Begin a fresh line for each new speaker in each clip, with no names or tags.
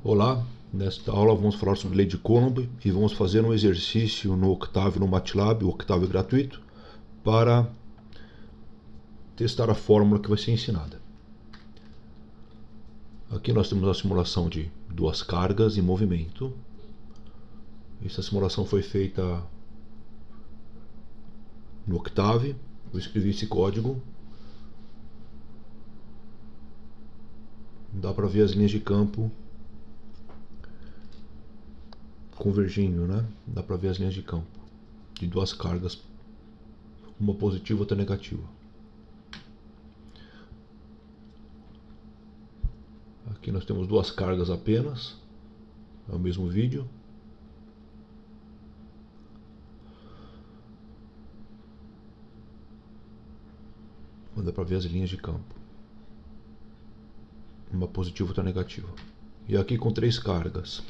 Olá, nesta aula vamos falar sobre lei de Coulomb e vamos fazer um exercício no Octave no MATLAB, o Octave gratuito, para testar a fórmula que vai ser ensinada. Aqui nós temos a simulação de duas cargas em movimento. Essa simulação foi feita no Octave. Eu escrevi esse código. Dá para ver as linhas de campo convergindo, né? Dá para ver as linhas de campo de duas cargas, uma positiva e outra negativa. Aqui nós temos duas cargas apenas, é o mesmo vídeo. Dá para ver as linhas de campo, uma positiva e outra negativa. E aqui com três cargas.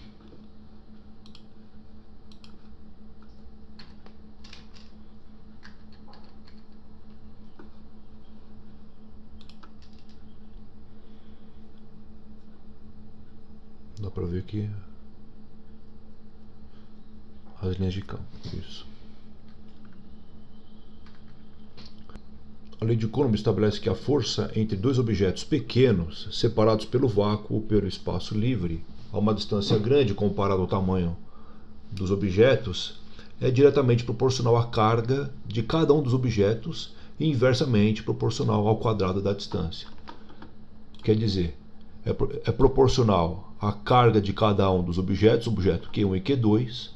Dá para ver aqui as linhas de campo. Isso. A lei de Coulomb estabelece que a força entre dois objetos pequenos, separados pelo vácuo ou pelo espaço livre, a uma distância grande comparada ao tamanho dos objetos, é diretamente proporcional à carga de cada um dos objetos e inversamente proporcional ao quadrado da distância. Quer dizer, é proporcional à carga de cada um dos objetos, objeto Q1 e Q2,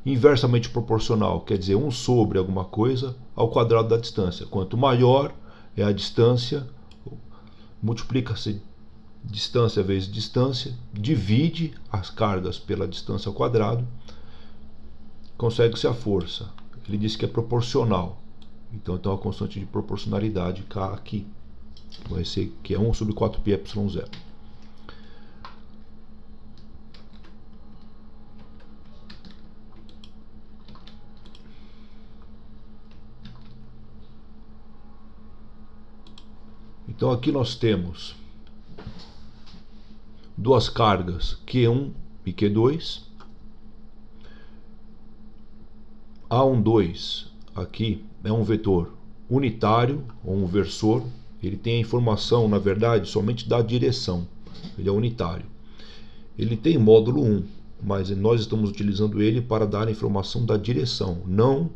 inversamente proporcional, quer dizer, 1 sobre alguma coisa, ao quadrado da distância. Quanto maior é a distância, multiplica-se distância vezes distância, divide as cargas pela distância ao quadrado, consegue-se a força. Ele diz que é proporcional. Então a constante de proporcionalidade K aqui vai ser que é 1 sobre 4πε0. Então aqui nós temos duas cargas Q1 e Q2. A12 aqui é um vetor unitário, ou um versor. Ele tem a informação, na verdade, somente da direção. Ele é unitário. Ele tem módulo 1, mas nós estamos utilizando ele para dar a informação da direção, não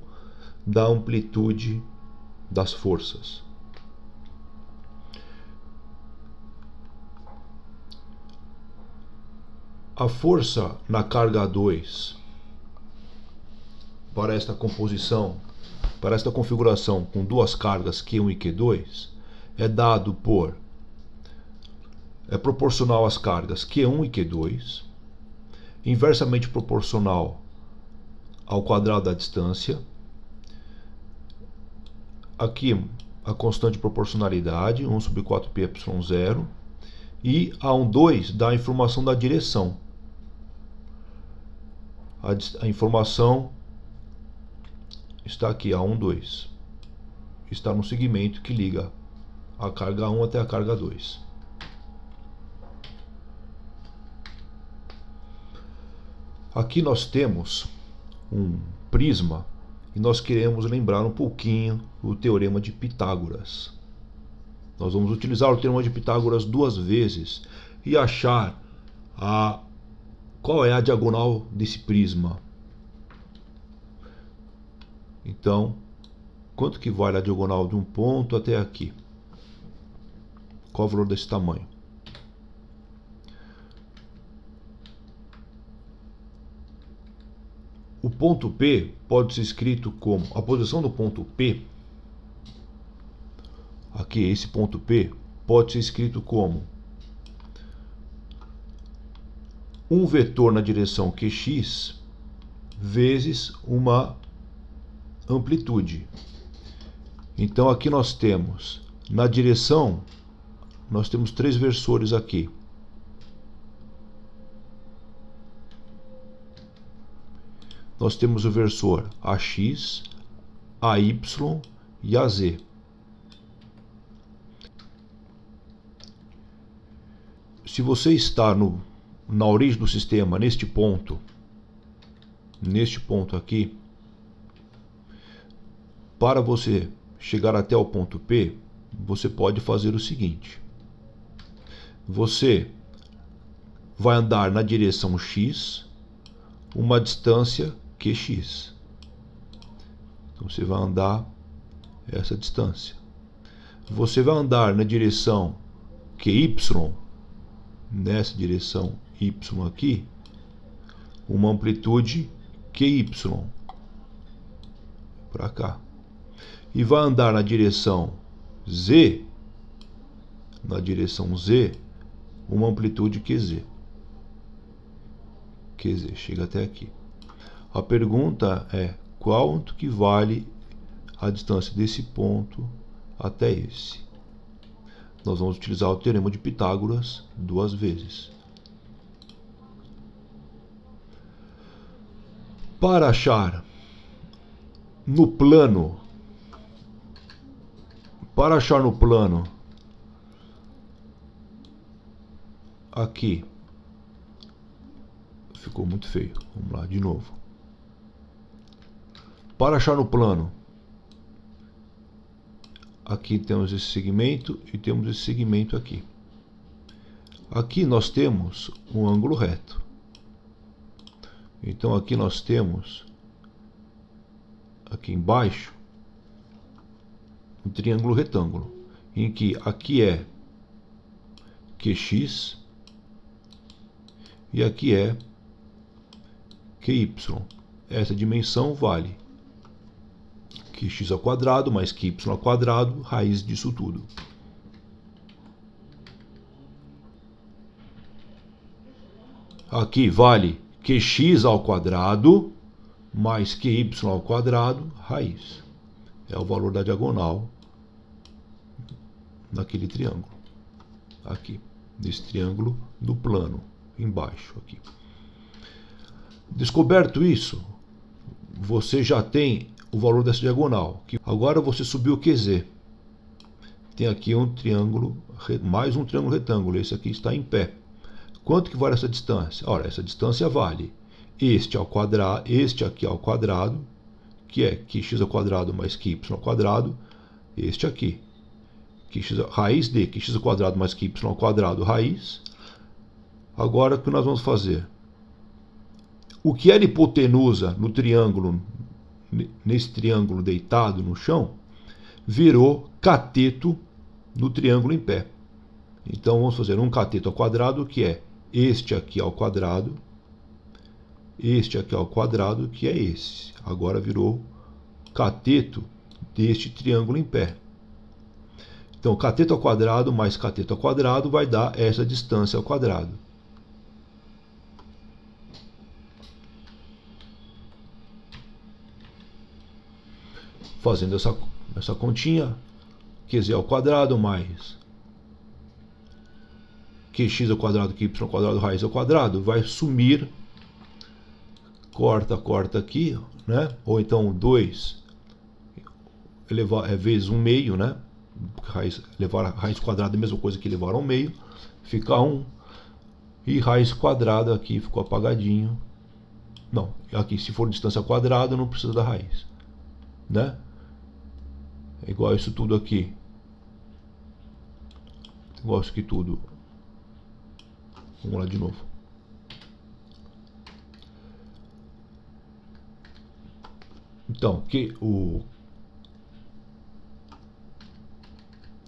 da amplitude das forças. A força na carga 2 para esta composição, para esta configuração com duas cargas Q1 e Q2, é dado por, é proporcional às cargas Q1 e Q2, inversamente proporcional ao quadrado da distância. Aqui a constante de proporcionalidade, 1 sobre 4πε0, e A12 dá a informação da direção. A informação está aqui, A12. Está no segmento que liga a carga 1 até a carga 2. Aqui nós temos um prisma e nós queremos lembrar um pouquinho o teorema de Pitágoras. Nós vamos utilizar o teorema de Pitágoras duas vezes e achar qual é a diagonal desse prisma. Então, quanto que vale a diagonal de um ponto até aqui? Qual é o valor desse tamanho? O ponto P pode ser escrito como a posição do ponto P. Aqui, esse ponto P pode ser escrito como um vetor na direção QX vezes uma amplitude. Então aqui nós temos, na direção, nós temos três versores aqui. Nós temos o versor AX, AY e AZ. Se você está no na origem do sistema, neste ponto aqui, para você chegar até o ponto P, você pode fazer o seguinte: você vai andar na direção X uma distância QX. Então você vai andar essa distância. Você vai andar na direção QY, nessa direção Y aqui, uma amplitude QY para cá. E vai andar na direção Z, uma amplitude QZ. Chega até aqui. A pergunta é: quanto que vale a distância desse ponto até esse? Nós vamos utilizar o teorema de Pitágoras 2 vezes. Para achar no plano, aqui, ficou muito feio. Vamos lá de novo. Para achar no plano, aqui temos esse segmento e temos esse segmento aqui. Aqui nós temos um ângulo reto. Então aqui nós temos, aqui embaixo, um triângulo retângulo, em que aqui é QX e aqui é QY. Essa dimensão vale QX ao quadrado mais QY ao quadrado, raiz disso tudo. Aqui vale QX ao quadrado mais QY ao quadrado, raiz. É o valor da diagonal naquele triângulo. Aqui, nesse triângulo do plano, embaixo aqui. Descoberto isso, você já tem o valor dessa diagonal. Agora você subiu o QZ. Tem aqui um triângulo, mais um triângulo retângulo. Esse aqui está em pé. Quanto que vale essa distância? Ora, essa distância vale este aqui ao quadrado, que é QX ao quadrado mais QY ao quadrado, este aqui. Raiz de QX ao quadrado mais QY ao quadrado, raiz. Agora, o que nós vamos fazer? O que era hipotenusa no triângulo, nesse triângulo deitado no chão, virou cateto no triângulo em pé. Então vamos fazer um cateto ao quadrado, que é este aqui ao quadrado, este aqui ao quadrado, que é esse. Agora virou cateto deste triângulo em pé. Então cateto ao quadrado mais cateto ao quadrado vai dar essa distância ao quadrado. Fazendo essa continha, QZ ao quadrado mais QX ao quadrado, QY ao quadrado, raiz ao quadrado, vai sumir, corta aqui, né? Ou então 2 vezes 1 meio, né? Levar a raiz quadrada é a mesma coisa que levar ao meio, fica 1. E raiz quadrada aqui ficou apagadinho. Não, aqui se for distância ao quadrado não precisa da raiz, né? É igual isso tudo aqui. Igual isso aqui tudo. Vamos lá de novo. Então,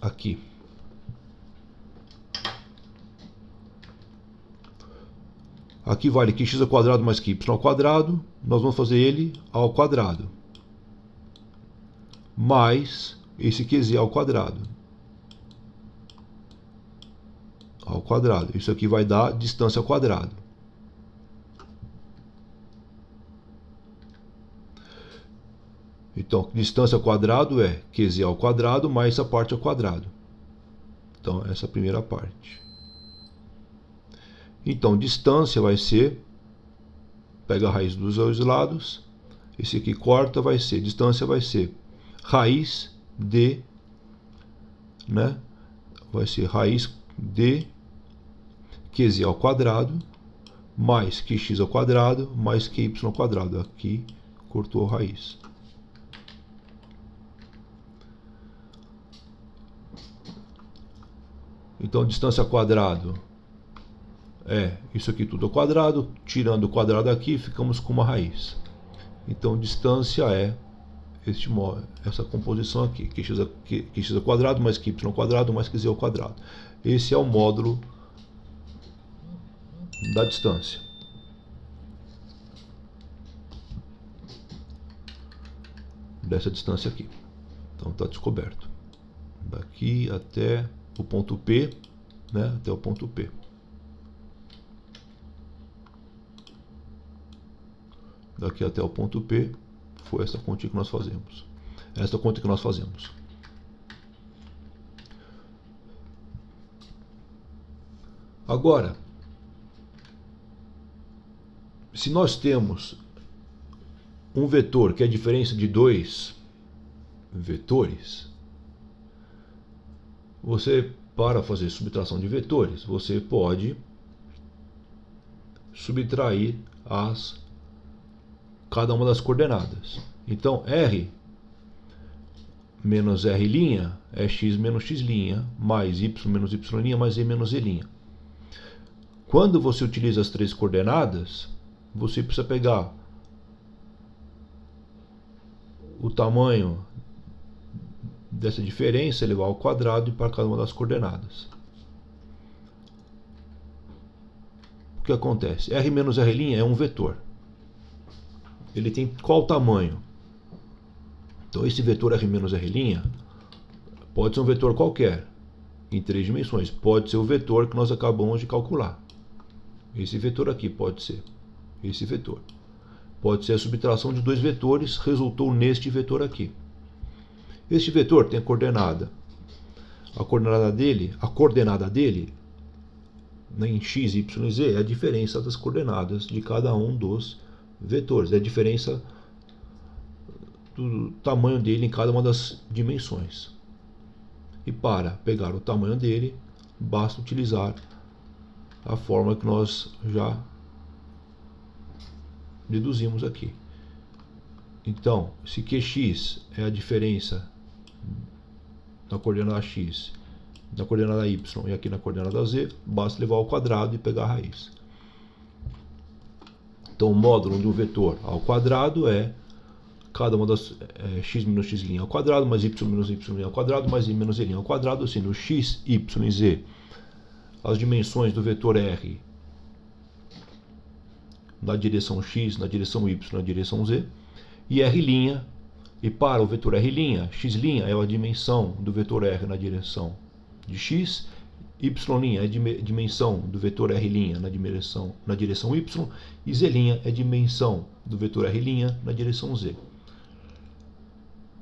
aqui. Aqui vale QX ao quadrado mais QY ao quadrado. Nós vamos fazer ele ao quadrado. Mais esse QZ ao quadrado. Ao quadrado. Isso aqui vai dar distância ao quadrado. Então, distância ao quadrado é QZ ao quadrado mais essa parte ao quadrado. Então, essa é a primeira parte. Então, distância vai ser, pega a raiz dos dois lados, esse aqui corta, vai ser, distância vai ser raiz de, né? Vai ser raiz de QZ ao quadrado mais qx ao quadrado mais qy ao quadrado. Aqui cortou a raiz. Então, distância ao quadrado é isso aqui tudo ao quadrado. Tirando o quadrado aqui, ficamos com uma raiz. Então, distância é essa composição aqui. Qx ao quadrado mais qy ao quadrado mais qz ao quadrado. Esse é o módulo da distância. Dessa distância aqui. Então, está descoberto. Daqui até o ponto P, né? Até o ponto P. Daqui até o ponto P foi essa continha que nós fazemos. Essa conta que nós fazemos. Agora, se nós temos um vetor que é a diferença de dois vetores, você, para fazer subtração de vetores, você pode subtrair cada uma das coordenadas. Então, R menos R' é x menos x', mais y menos y' mais e menos e'. Quando você utiliza as três coordenadas, você precisa pegar o tamanho dessa diferença, elevar ao quadrado e para cada uma das coordenadas. O que acontece? R menos R' é um vetor. Ele tem qual tamanho? Então, esse vetor R menos R' pode ser um vetor qualquer, em 3 dimensões. Pode ser o vetor que nós acabamos de calcular. Esse vetor aqui pode ser. Esse vetor. Pode ser a subtração de dois vetores, resultou neste vetor aqui. Este vetor tem a coordenada. A coordenada dele em x, y e z é a diferença das coordenadas de cada um dos vetores. É a diferença do tamanho dele em cada uma das dimensões. E para pegar o tamanho dele, basta utilizar a fórmula que nós já deduzimos aqui. Então, se qx é a diferença na coordenada x, na coordenada y e aqui na coordenada z, basta levar ao quadrado e pegar a raiz. Então, o módulo do vetor ao quadrado é cada uma das x menos x' ao quadrado, mais y menos y' ao quadrado, mais i menos i' ao quadrado, assim, no x, y e z, as dimensões do vetor R na direção x, na direção y, na direção z, e R', e para o vetor R', x' é a dimensão do vetor R na direção de x, y' é a dimensão do vetor R' na direção y, e z' é a dimensão do vetor R' na direção z.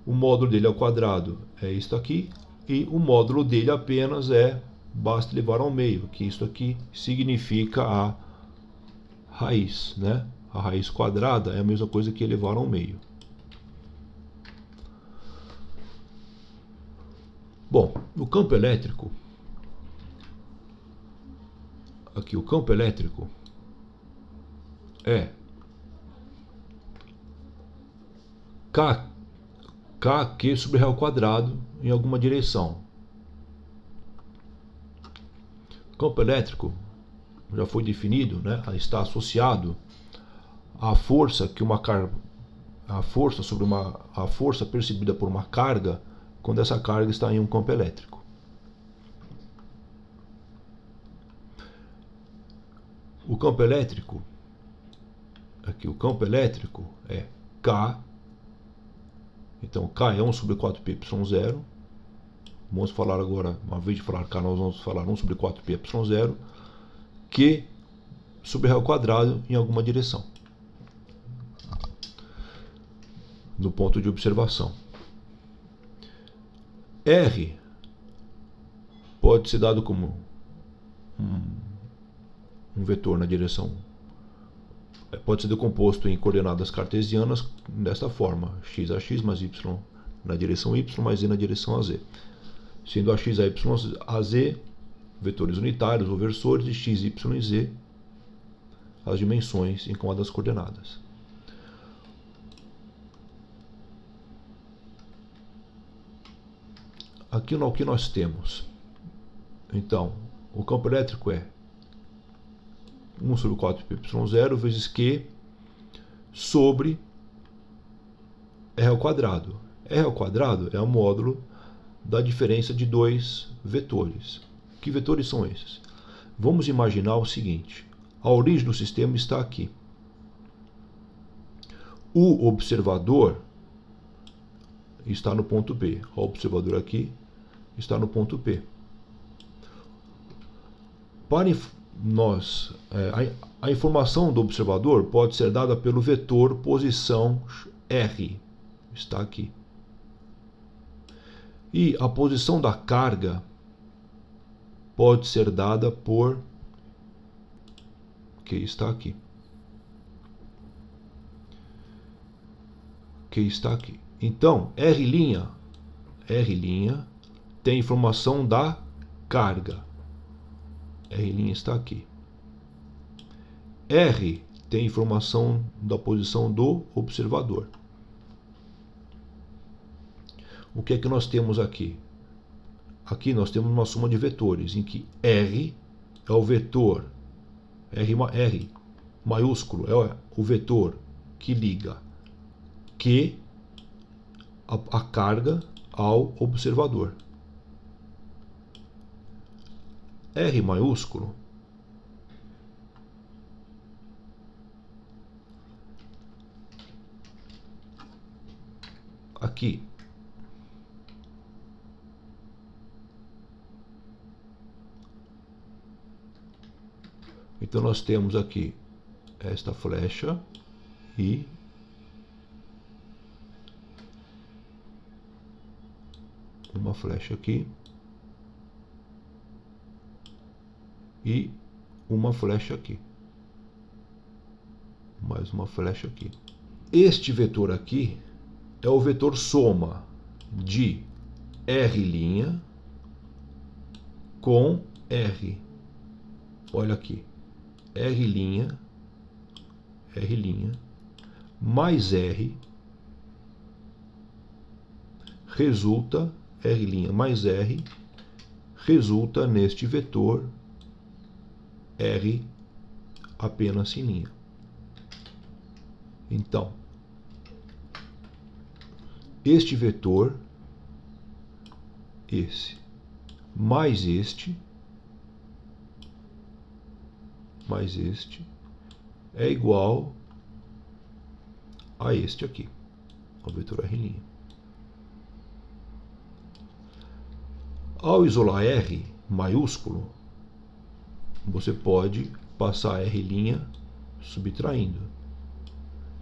O módulo dele ao quadrado é isto aqui, e o módulo dele apenas basta levar ao meio, que isso aqui significa a raiz, né? A raiz quadrada é a mesma coisa que elevar ao meio. Bom, no campo elétrico, aqui o campo elétrico é Kq sobre r ao quadrado em alguma direção. O campo elétrico já foi definido, né? Está associado à força que a força percebida por uma carga quando essa carga está em um campo elétrico. O campo elétrico, aqui o campo elétrico é K. Então, K é 1 sobre 4πy0. Vamos falar agora, uma vez de falar K, nós vamos falar 1 sobre 4πy0, Q sobre r ao quadrado em alguma direção, no ponto de observação. R pode ser dado como um vetor na direção, pode ser decomposto em coordenadas cartesianas desta forma: x a x mais y na direção y mais z na direção az, sendo a x, a y, a z vetores unitários ou versores de x, y e z as dimensões em cada das coordenadas. Aqui o que nós temos? Então, o campo elétrico é 1 sobre 4πy0 vezes Q sobre R ao quadrado. R ao quadrado é o módulo da diferença de dois vetores. Que vetores são esses? Vamos imaginar o seguinte: a origem do sistema está aqui. O observador está no ponto P. O observador aqui está no ponto P. Para a informação do observador pode ser dada pelo vetor posição R. Está aqui. E a posição da carga pode ser dada por que está aqui. Que está aqui. Então, R' tem informação da carga. R' está aqui. R tem informação da posição do observador. O que é que nós temos aqui? Aqui nós temos uma soma de vetores, em que R é o vetor, R maiúsculo é o vetor que liga Q, a carga, ao observador. R maiúsculo aqui então nós temos aqui esta flecha e uma flecha aqui e uma flecha aqui, mais uma flecha aqui. Este vetor aqui é o vetor soma de R' com R. Olha aqui, R' mais R resulta, R' mais R resulta neste vetor R apenas em linha. Então, este vetor, esse, mais este é igual a este aqui, ao vetor R'. Ao isolar R maiúsculo, você pode passar R' subtraindo.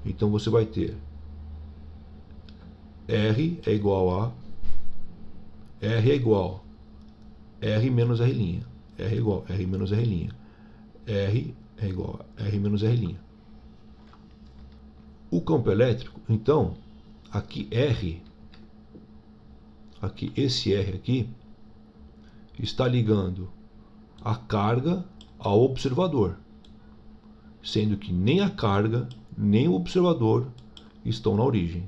Então você vai ter R é igual R menos R'. R é igual R menos R'. R é igual a R menos R'. O campo elétrico, então, aqui esse R aqui, está ligando a carga ao observador, sendo que nem a carga nem o observador estão na origem.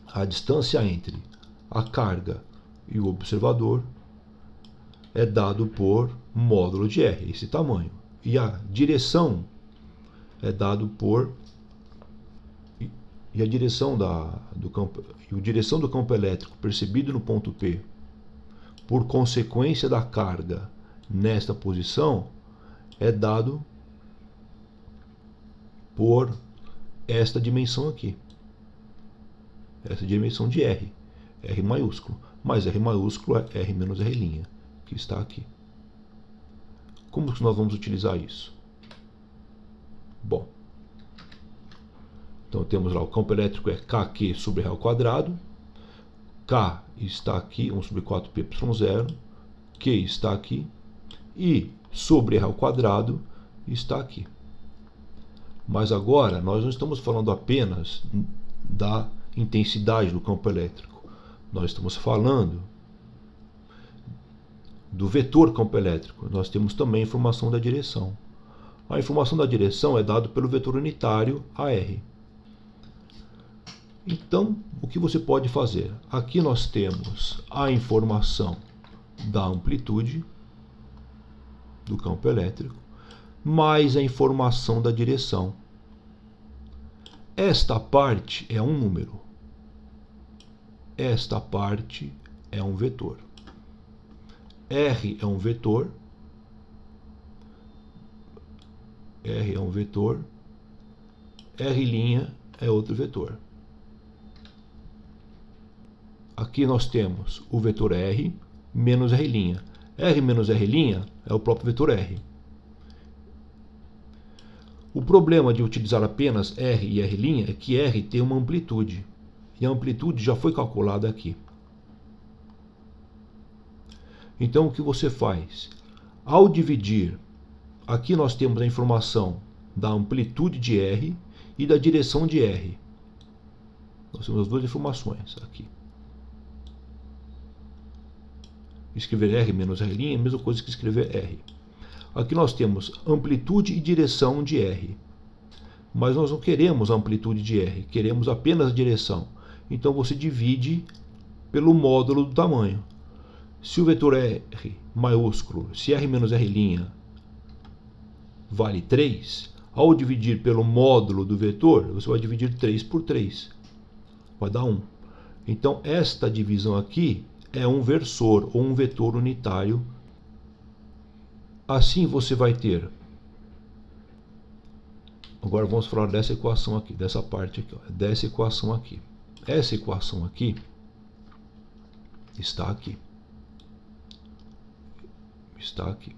A distância entre a carga e o observador é dado por módulo de R, esse tamanho. E a direção é dado por a direção do campo elétrico percebido no ponto P por consequência da carga nesta posição é dado por esta dimensão aqui. Essa dimensão de R, R maiúsculo, mas R maiúsculo é R menos R', que está aqui. Como que nós vamos utilizar isso? Bom, então temos lá o campo elétrico é KQ sobre R ao quadrado, K está aqui, 1 sobre 4πy0, Q está aqui, e sobre R ao quadrado está aqui. Mas agora nós não estamos falando apenas da intensidade do campo elétrico. Nós estamos falando do vetor campo elétrico, nós temos também a informação da direção. A informação da direção é dada pelo vetor unitário AR. Então, o que você pode fazer? Aqui nós temos a informação da amplitude do campo elétrico, mais a informação da direção. Esta parte é um número. Esta parte é um vetor. R é um vetor. R é um vetor. R' é outro vetor. Aqui nós temos o vetor R menos R'. R menos R' é o próprio vetor R. O problema de utilizar apenas R e R' é que R tem uma amplitude. E a amplitude já foi calculada aqui. Então o que você faz? Ao dividir, aqui nós temos a informação da amplitude de R e da direção de R. Nós temos as duas informações aqui. Escrever R menos R' é a mesma coisa que escrever R. Aqui nós temos amplitude e direção de R. Mas nós não queremos a amplitude de R, queremos apenas a direção. Então você divide pelo módulo do tamanho. Se o vetor R maiúsculo, se R menos R' vale 3, ao dividir pelo módulo do vetor, você vai dividir 3 por 3. Vai dar 1. Então esta divisão aqui é um versor ou um vetor unitário. Assim você vai ter. Agora vamos falar dessa equação aqui, dessa parte aqui, ó, dessa equação aqui. Essa equação aqui está aqui. Está aqui.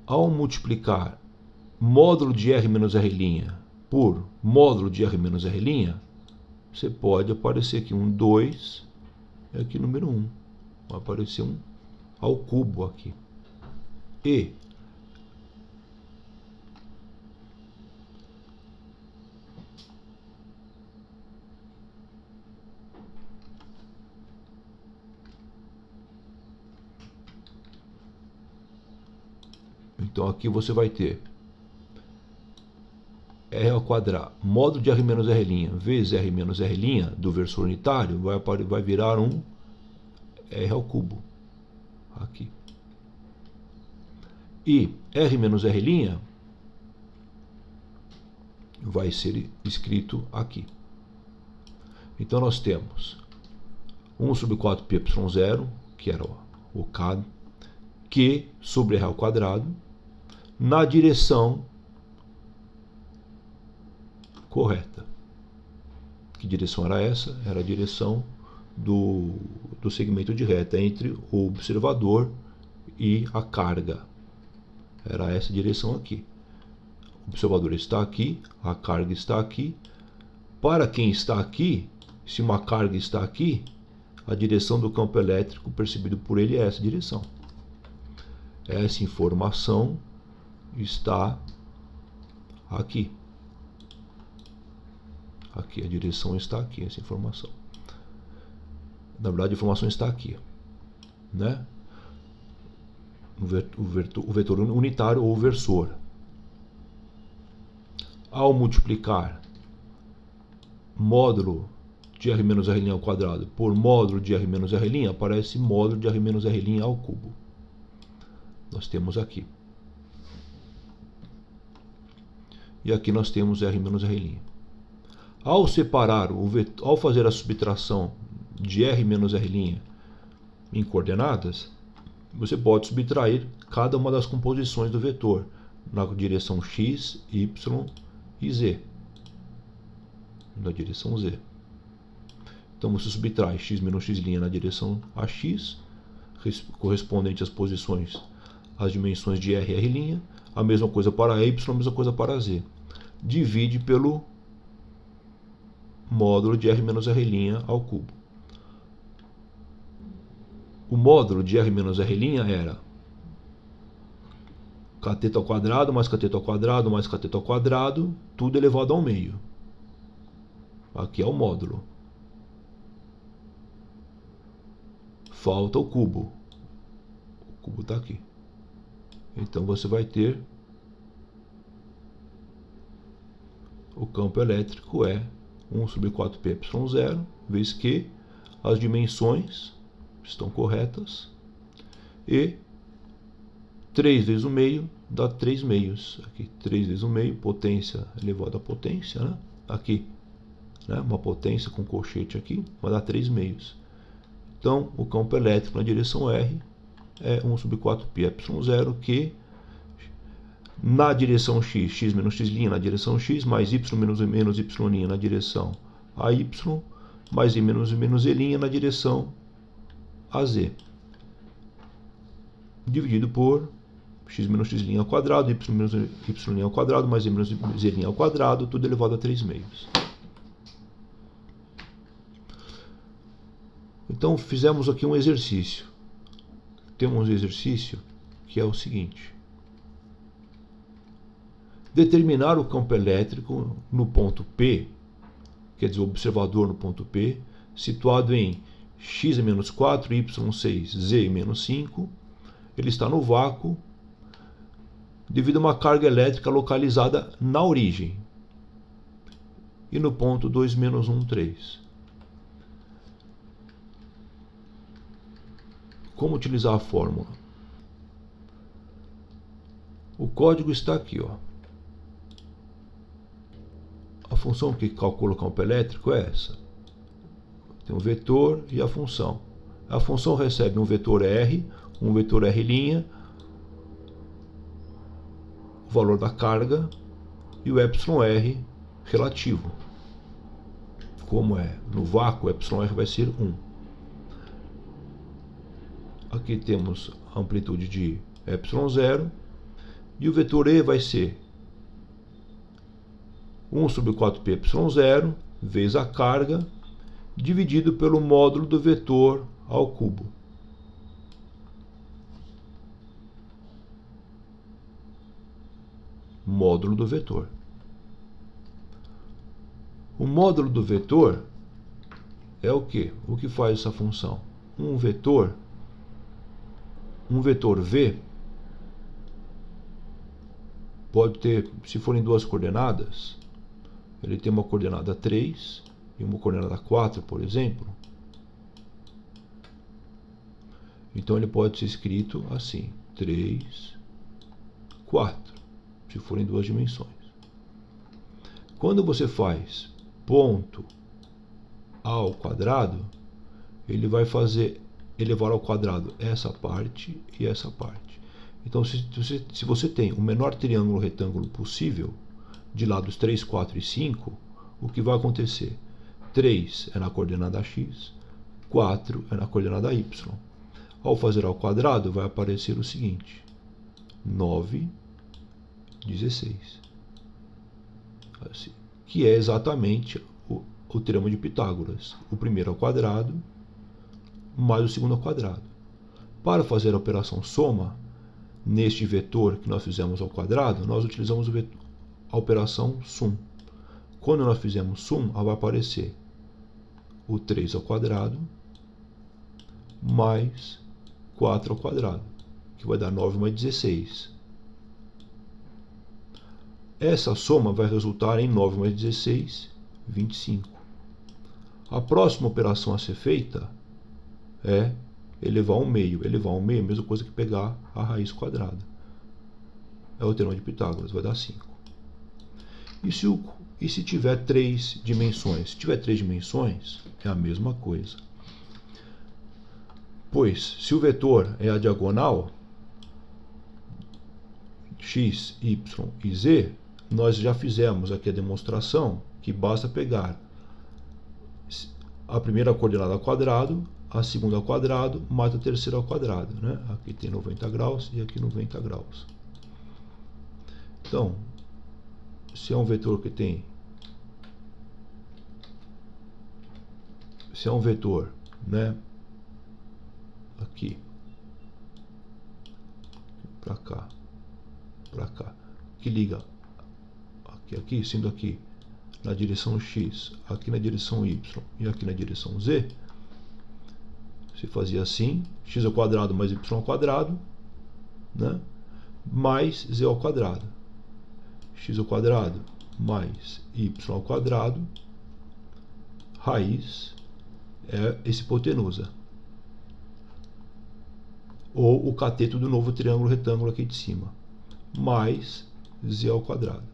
Ao multiplicar módulo de R menos R' por módulo de R menos R', você pode aparecer aqui um 2 e aqui número 1. Vai aparecer um ao cubo aqui. E então aqui você vai ter R ao quadrado, módulo de R menos R' vezes R menos R' do versor unitário vai virar um R ao cubo. Aqui. E R menos R' vai ser escrito aqui. Então nós temos 1 sobre 4 πy0, que era o K, Q sobre R ao quadrado, na direção correta. Que direção era essa? Era a direção do segmento de reta entre o observador e a carga. Era essa direção aqui. O observador está aqui, a carga está aqui. Para quem está aqui, se uma carga está aqui, a direção do campo elétrico percebido por ele é essa direção. Essa informação está aqui. Aqui, a direção está aqui, essa informação. Na verdade, a informação está aqui, né? O vetor unitário ou versor. Ao multiplicar módulo de R menos R' ao quadrado por módulo de R menos R', aparece módulo de R menos R' ao cubo. Nós temos aqui. E aqui nós temos R menos R'. Ao separar, ao fazer a subtração de R menos R' em coordenadas, você pode subtrair cada uma das composições do vetor na direção x, y e z. Na direção z. Então você subtrai x menos x' na direção ax, correspondente às posições, às dimensões de r e r', a mesma coisa para y, a mesma coisa para z. Divide pelo módulo de R menos R' ao cubo. O módulo de R menos R' era cateto ao quadrado, mais cateto ao quadrado, mais cateto ao quadrado, tudo elevado ao meio. Aqui é o módulo. falta o cubo. O cubo está aqui. Então você vai ter o campo elétrico é 1 sobre 4πy0, vez que as dimensões estão corretas, e 3 vezes o meio dá 3 meios. Aqui 3 vezes o meio, potência elevado à potência, né? Aqui, né? Uma potência com colchete aqui, vai dar 3 meios. Então o campo elétrico na direção R é 1 sobre 4πy0, que na direção x, x menos x' na direção x, mais y menos y' na direção AY, mais i menos e' na direção AZ, dividido por x menos x' ao quadrado, y menos y' ao quadrado, mais i menos z' ao quadrado, tudo elevado a 3 meios. Então fizemos aqui um exercício. Temos um exercício que é o seguinte: determinar o campo elétrico no ponto P, quer dizer, o observador no ponto P, situado em x menos 4, y 6, z menos 5, ele está no vácuo, devido a uma carga elétrica localizada na origem, e no ponto 2, menos 1, 3. Como utilizar a fórmula? O código está aqui, ó. A função que calcula o campo elétrico é essa. Tem um vetor e a função. A função recebe um vetor R, um vetor R', o valor da carga, e o εr relativo. Como é no vácuo, εr vai ser 1. Aqui temos a amplitude de ε0, e o vetor E vai ser 1 sobre 4πy0 vezes a carga, dividido pelo módulo do vetor ao cubo. Módulo do vetor. O módulo do vetor é o quê? O que faz essa função? Um vetor V pode ter, se forem duas coordenadas, ele tem uma coordenada 3 e uma coordenada 4, por exemplo. Então ele pode ser escrito assim: 3, 4, se forem duas dimensões. Quando você faz ponto ao quadrado, ele vai fazer elevar ao quadrado essa parte e essa parte. Então, se você tem o menor triângulo retângulo possível, de lados 3, 4 e 5, o que vai acontecer? 3 é na coordenada x, 4 é na coordenada y. Ao fazer ao quadrado, vai aparecer o seguinte: 9, 16. Assim, que é exatamente o teorema de Pitágoras. O primeiro ao quadrado mais o segundo ao quadrado. Para fazer a operação soma, neste vetor que nós fizemos ao quadrado, nós utilizamos a operação sum. Quando nós fizemos sum, vai aparecer o 3 ao quadrado mais 4 ao quadrado, que vai dar 9 mais 16. Essa soma vai resultar em 9 mais 16, 25. A próxima operação a ser feita é elevar ao meio. Elevar ao meio é a mesma coisa que pegar a raiz quadrada. É o teorema de Pitágoras, vai dar 5. E se tiver 3 dimensões? Se tiver 3 dimensões, é a mesma coisa. Pois, se o vetor é a diagonal, x, y e z, nós já fizemos aqui a demonstração que basta pegar a primeira coordenada ao quadrado, a segunda ao quadrado, mais a terceira ao quadrado, né? Aqui tem 90 graus e aqui 90 graus. Então, se é um vetor que tem... Se é um vetor, né? Aqui. Para cá. Para cá. Que liga aqui, sendo aqui na direção x, aqui na direção y e aqui na direção z. Você fazia assim, x ao quadrado mais y ao quadrado, né? Mais z ao quadrado. X ao quadrado mais y ao quadrado, raiz é essa hipotenusa. Ou o cateto do novo triângulo retângulo aqui de cima, mais z ao quadrado.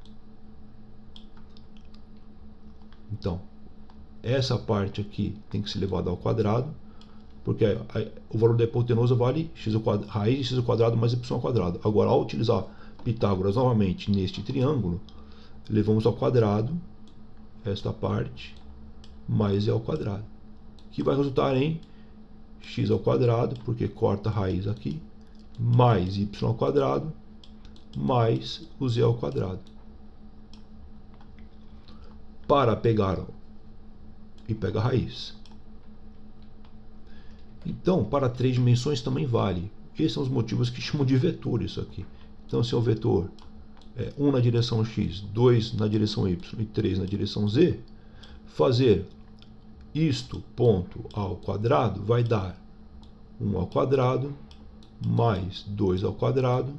Então, essa parte aqui tem que ser levada ao quadrado, porque o valor da hipotenusa vale x ao quadrado, raiz de x ao quadrado mais y ao quadrado. Agora, ao utilizar Pitágoras novamente neste triângulo, levamos ao quadrado esta parte mais z ao quadrado, que vai resultar em x ao quadrado, porque corta a raiz aqui, mais y ao quadrado, mais o z ao quadrado. Para pegar e pega a raiz. Então, para 3 dimensões também vale. Esses são os motivos que chamam de vetor isso aqui. Então, se é o vetor 1 na direção x, 2 na direção y e 3 na direção z, fazer isto ponto ao quadrado vai dar 1 ao quadrado mais 2 ao quadrado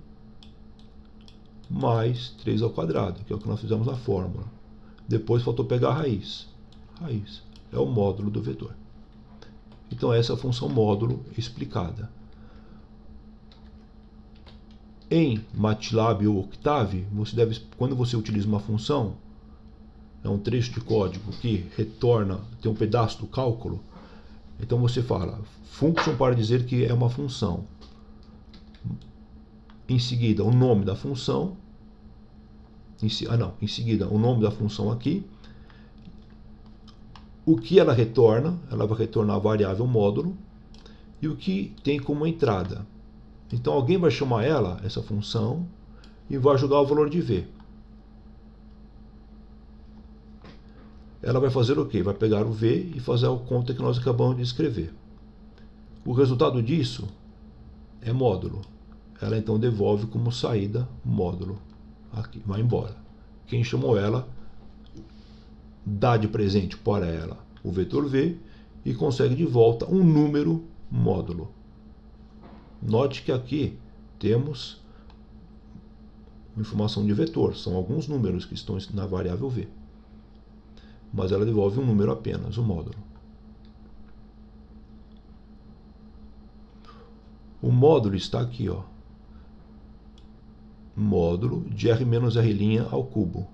mais 3 ao quadrado, que é o que nós fizemos na fórmula. Depois faltou pegar a raiz. Raiz é o módulo do vetor. Então essa é a função módulo explicada. Em MATLAB ou Octave, quando você utiliza uma função, é um trecho de código que retorna, tem um pedaço do cálculo, então você fala function para dizer que é uma função. Em seguida, o nome da função. Em seguida, o nome da função aqui. O que ela retorna, ela vai retornar a variável módulo. E o que tem como entrada. Então, alguém vai chamar essa função, e vai jogar o valor de v. Ela vai fazer o quê? Vai pegar o v e fazer a conta que nós acabamos de escrever. O resultado disso é módulo. Ela então devolve como saída módulo. Aqui, vai embora. Quem chamou ela dá de presente para ela o vetor v e consegue de volta um número módulo. Note que aqui temos informação de vetor, são alguns números que estão na variável v. Mas ela devolve um número apenas, o módulo. O módulo está aqui, ó. Módulo de r menos r' ao cubo.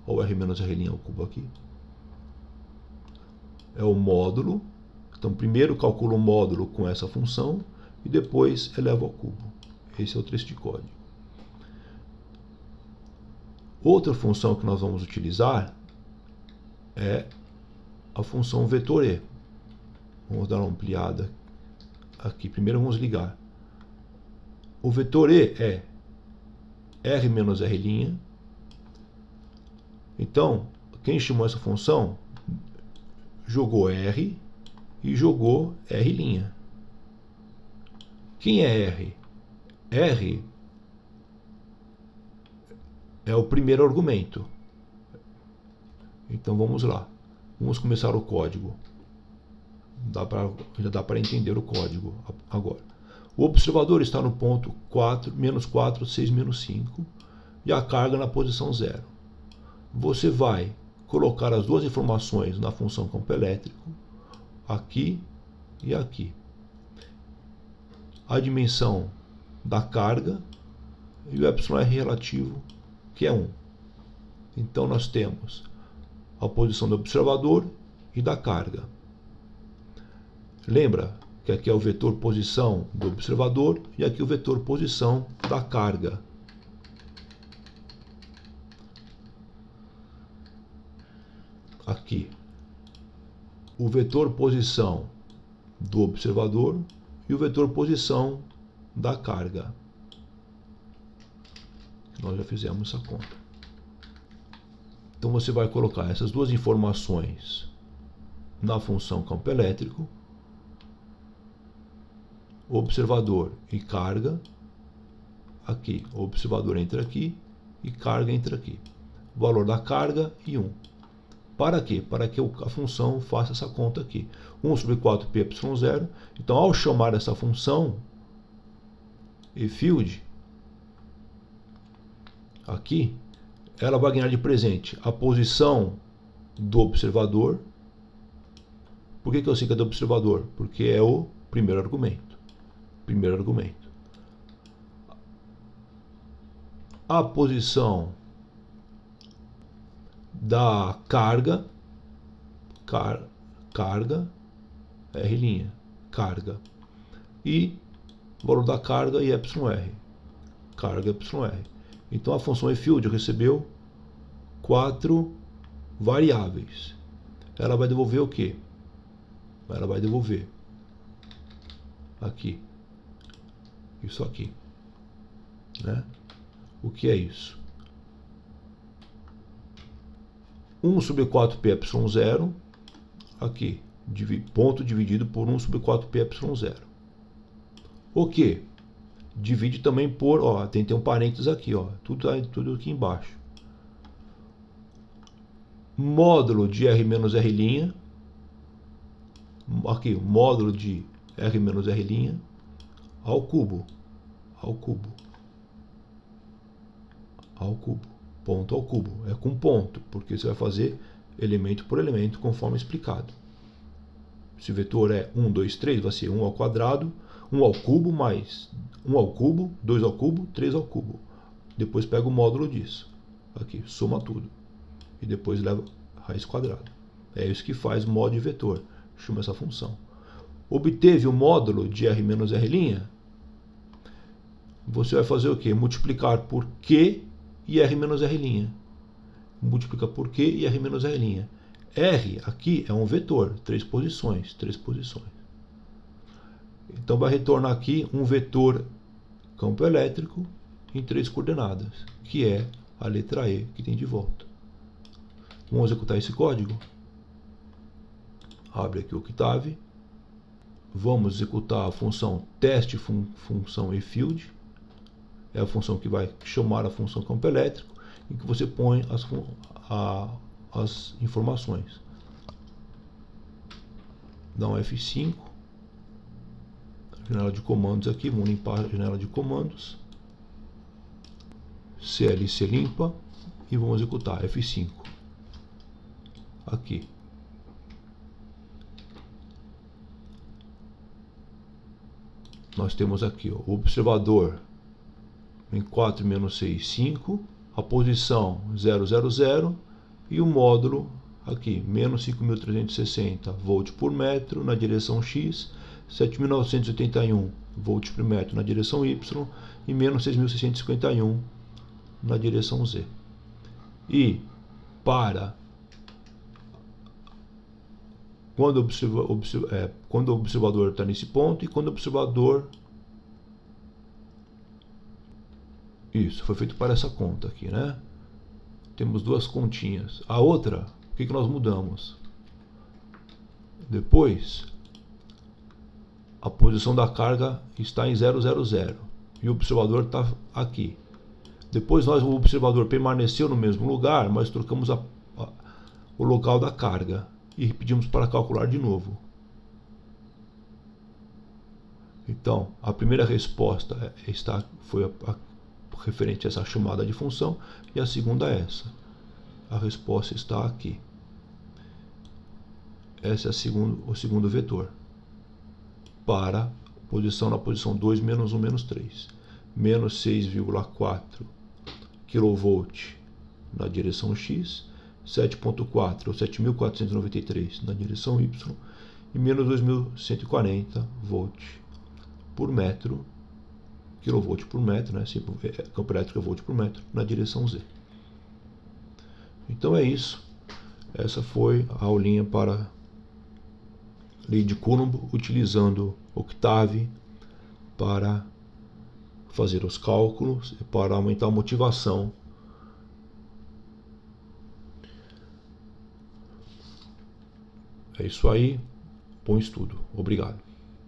Olha o r menos r' ao cubo aqui. É o módulo. Então, primeiro calcula o módulo com essa função e depois eleva ao cubo. Esse é o trecho de código. Outra função que nós vamos utilizar é a função vetor e. Vamos dar uma ampliada aqui. Primeiro vamos ligar. O vetor e é r menos r'. Então, quem chamou essa função jogou r e jogou r'. Quem é r? R é o primeiro argumento. Então vamos lá. Vamos começar o código. Já dá para entender o código agora. O observador está no ponto 4, menos 4, 6, menos 5 e a carga na posição 0. Você vai colocar as duas informações na função campo elétrico, aqui e aqui. A dimensão da carga e o εr relativo, que é 1. Então nós temos a posição do observador e da carga. Lembra que aqui é o vetor posição do observador e aqui o vetor posição da carga. Aqui o vetor posição do observador e o vetor posição da carga. Nós já fizemos essa conta. Então você vai colocar essas duas informações na função campo elétrico, observador e carga. Aqui, o observador entra aqui e carga entra aqui. O valor da carga e 1. Para quê? Para que a função faça essa conta aqui. 1 sobre 4πy0. Então, ao chamar essa função eField, aqui, ela vai ganhar de presente a posição do observador. Por que eu sei que é do observador? Porque é o primeiro argumento. A posição da carga, carga, R', carga, e o valor da carga e εr, carga εr. Então a função eField recebeu 4 variáveis. Ela vai devolver o quê? Ela vai devolver aqui, isso aqui, né? O que é isso? 1 sobre 4πy0, aqui, ponto dividido por 1 sobre 4πy0. O que? Divide também por, ó, tem um parênteses aqui, ó, tudo aqui embaixo. Módulo de R menos R', aqui, módulo de R menos R' ao cubo, ponto ao cubo, é com ponto, porque você vai fazer elemento por elemento conforme explicado. Se o vetor é 1, 2, 3, vai ser 1 ao quadrado, 1 ao cubo mais 1 ao cubo, 2 ao cubo, 3 ao cubo. Depois pega o módulo disso, aqui, soma tudo, e depois leva raiz quadrada. É isso que faz módulo de vetor, chama essa função. Obteve o módulo de R menos R', você vai fazer o quê? Multiplicar por Q e R menos R'. Multiplica por Q e R menos R'. R aqui é um vetor, 3 posições. Então vai retornar aqui um vetor campo elétrico em 3 coordenadas, que é a letra E que tem de volta. Vamos executar esse código. Abre aqui o Octave. Vamos executar a função teste função eField. É a função que vai chamar a função campo elétrico, em que você põe as informações. Dá um F5. Janela de comandos aqui, vamos limpar a janela de comandos. CLC limpa e vamos executar F5. Aqui. Nós temos aqui, ó, o observador em 4 menos 6, 5, a posição 000 e o módulo aqui, menos 5.360 volts por metro na direção X, 7.981 volts por metro na direção Y e menos 6.651 na direção Z. E para quando o observador está nesse ponto e quando o observador... Isso, foi feito para essa conta aqui, né? Temos duas continhas. A outra, o que nós mudamos? Depois, a posição da carga está em 000 e o observador está aqui. Depois o observador permaneceu no mesmo lugar, mas trocamos o local da carga e pedimos para calcular de novo. Então, a primeira resposta foi referente a essa chamada de função e a segunda é essa. A resposta está aqui. Esse é o segundo vetor. Para posição na posição 2, menos 1, menos 3. Menos 6,4 kV na direção X, 7.4 ou 7.493 na direção Y e menos 2.140 volts por metro, kV por metro, né? Campo elétrico é volt por metro na direção Z. Então é isso. Essa foi a aulinha para lei de Coulomb, utilizando Octave para fazer os cálculos e para aumentar a motivação. É isso aí. Bom estudo. Obrigado.